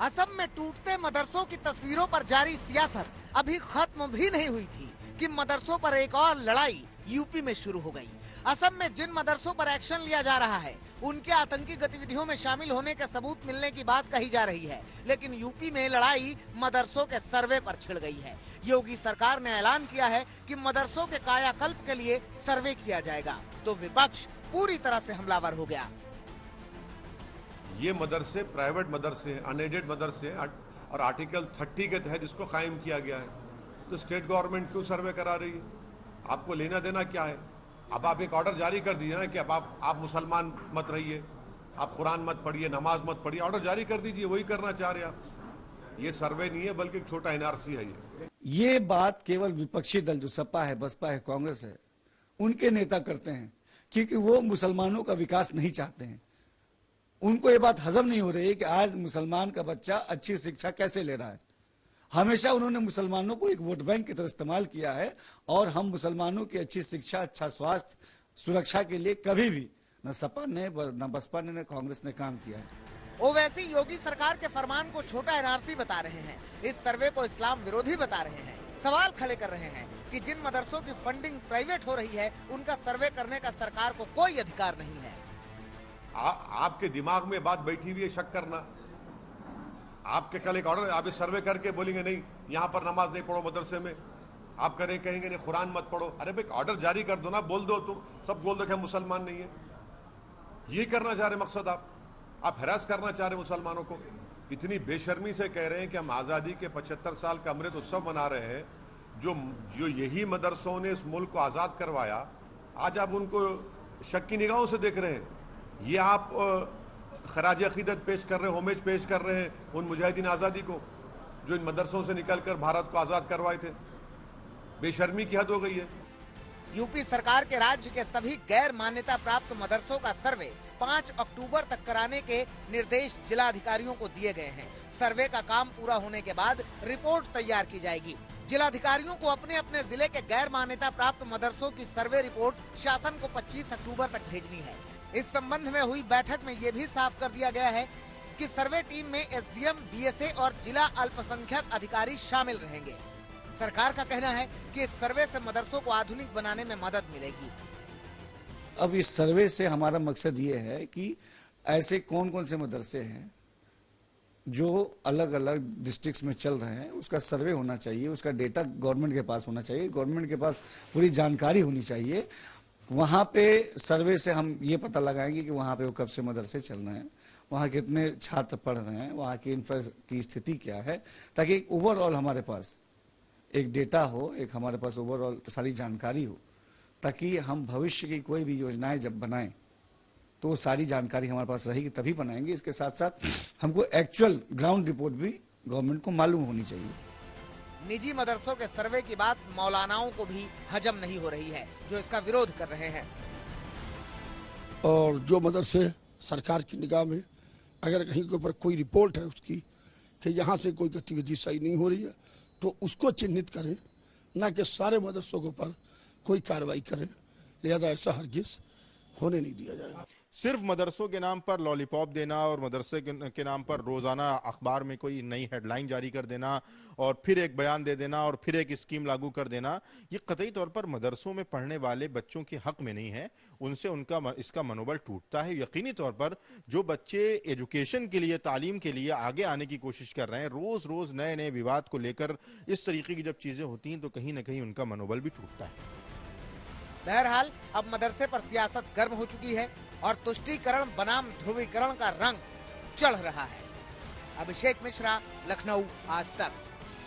असम में टूटते मदरसों की तस्वीरों पर जारी सियासत अभी खत्म भी नहीं हुई थी कि मदरसों पर एक और लड़ाई यूपी में शुरू हो गई। असम में जिन मदरसों पर एक्शन लिया जा रहा है उनके आतंकी गतिविधियों में शामिल होने के सबूत मिलने की बात कही जा रही है, लेकिन यूपी में लड़ाई मदरसों के सर्वे पर छिड़ गई है। योगी सरकार ने ऐलान किया है कि मदरसों के कायाकल्प के लिए सर्वे किया जाएगा, तो विपक्ष पूरी तरह से हमलावर हो गया। ये मदरसे प्राइवेट मदरसे हैं, अनएडेड मदरसे हैं और आर्टिकल 30 के तहत इसको कायम किया गया है, तो स्टेट गवर्नमेंट क्यों सर्वे करा रही है? आपको लेना देना क्या है? अब आप एक ऑर्डर जारी कर दीजिए ना कि अब आप मुसलमान मत रहिए, आप कुरान मत पढ़िए, नमाज मत पढ़िए, ऑर्डर जारी कर दीजिए, वही करना चाह रहे आप। ये सर्वे नहीं है बल्कि एक छोटा एनआरसी है। ये बात केवल विपक्षी दल जो सपा है, बसपा है, कांग्रेस है, उनके नेता करते हैं, क्योंकि वो मुसलमानों का विकास नहीं चाहते हैं। उनको ये बात हजम नहीं हो रही है कि आज मुसलमान का बच्चा अच्छी शिक्षा कैसे ले रहा है। हमेशा उन्होंने मुसलमानों को एक वोट बैंक की तरह इस्तेमाल किया है और हम मुसलमानों की अच्छी शिक्षा, अच्छा स्वास्थ्य, सुरक्षा के लिए कभी भी न सपा ने, न बसपा ने, न कांग्रेस ने काम किया है। ओवैसी योगी सरकार के फरमान को छोटा एनआरसी बता रहे हैं, इस सर्वे को इस्लाम विरोधी बता रहे हैं। सवाल खड़े कर रहे हैं कि जिन मदरसों की फंडिंग प्राइवेट हो रही है उनका सर्वे करने का सरकार को कोई अधिकार नहीं है। आपके दिमाग में बात बैठी हुई है शक करना। आपके कल एक ऑर्डर, आप इस सर्वे करके बोलेंगे नहीं यहाँ पर नमाज नहीं पढ़ो मदरसे में, आप कहेंगे नहीं कुरान मत पढ़ो। अरे भाई ऑर्डर जारी कर दो ना, बोल दो, तुम सब बोल दो कि हम मुसलमान नहीं है। ये करना चाह रहे मकसद, आप हैरास करना चाह रहे मुसलमानों को। इतनी बेशर्मी से कह रहे हैं कि हम आज़ादी के 75 साल का अमृत उत्सव मना रहे हैं, जो यही मदरसों ने इस मुल्क को आज़ाद करवाया, आज आप उनको शक की निगाहों से देख रहे हैं। ये आप खराज अकीदत पेश कर रहे हैं, होमेज पेश कर रहे हैं उन मुजाहिदीन आज़ादी को जो इन मदरसों से निकलकर भारत को आज़ाद करवाए थे। बेशर्मी की हद हो गई है। यूपी सरकार के राज्य के सभी गैर मान्यता प्राप्त मदरसों का सर्वे 5 अक्टूबर तक कराने के निर्देश जिला अधिकारियों को दिए गए हैं। सर्वे का काम पूरा होने के बाद रिपोर्ट तैयार की जाएगी। जिलाधिकारियों को अपने अपने जिले के गैर मान्यता प्राप्त मदरसों की सर्वे रिपोर्ट शासन को 25 अक्टूबर तक भेजनी है। इस संबंध में हुई बैठक में ये भी साफ कर दिया गया है कि सर्वे टीम में एसडीएम, बीएसए और जिला अल्पसंख्यक अधिकारी शामिल रहेंगे। सरकार का कहना है कि इस सर्वे से मदरसों को आधुनिक बनाने में मदद मिलेगी। अब इस सर्वे से हमारा मकसद ये है कि ऐसे कौन कौन से मदरसे हैं जो अलग अलग डिस्ट्रिक्ट्स में चल रहे हैं, उसका सर्वे होना चाहिए, उसका डेटा गवर्नमेंट के पास होना चाहिए, गवर्नमेंट के पास पूरी जानकारी होनी चाहिए। वहां पे सर्वे से हम ये पता लगाएंगे कि वहां पे वो कब से मदरसे चल रहे हैं, वहां कितने छात्र पढ़ रहे हैं, वहां की इंफ्रा की स्थिति क्या है, ताकि एक ओवरऑल हमारे पास एक डेटा हो, एक हमारे पास ओवरऑल सारी जानकारी हो, ताकि हम भविष्य की कोई भी योजनाएं जब बनाएं तो वो सारी जानकारी हमारे पास रहेगी, तभी बनाएंगे। इसके साथ साथ हमको एक्चुअल ग्राउंड रिपोर्ट भी गवर्नमेंट को मालूम होनी चाहिए। निजी मदरसों के सर्वे की बात मौलानाओं को भी हजम नहीं हो रही है, जो इसका विरोध कर रहे हैं। और जो मदरसे सरकार की निगाह में अगर कहीं के ऊपर कोई रिपोर्ट है उसकी कि यहाँ से कोई गतिविधि सही नहीं हो रही है, तो उसको चिन्हित करें, ना कि सारे मदरसों के ऊपर कोई कार्रवाई करें। लिहाजा ऐसा हरगिज होने नहीं दिया जाएगा। सिर्फ मदरसों के नाम पर लॉलीपॉप देना और मदरसे के नाम पर रोजाना अखबार में कोई नई हेडलाइन जारी कर देना और फिर एक बयान दे देना और फिर एक स्कीम लागू कर देना, ये कतई तौर पर मदरसों में पढ़ने वाले बच्चों के हक में नहीं है। उनसे इसका मनोबल टूटता है। यकीनी तौर पर जो बच्चे एजुकेशन के लिए, तालीम के लिए आगे आने की कोशिश कर रहे हैं, रोज रोज नए नए विवाद को लेकर इस तरीके की जब चीजें होती हैं तो कहीं ना कहीं उनका मनोबल भी टूटता है। बहरहाल अब मदरसे पर सियासत गर्म हो चुकी है और तुष्टीकरण बनाम ध्रुवीकरण का रंग चढ़ रहा है। अभिषेक मिश्रा, लखनऊ, आज तक।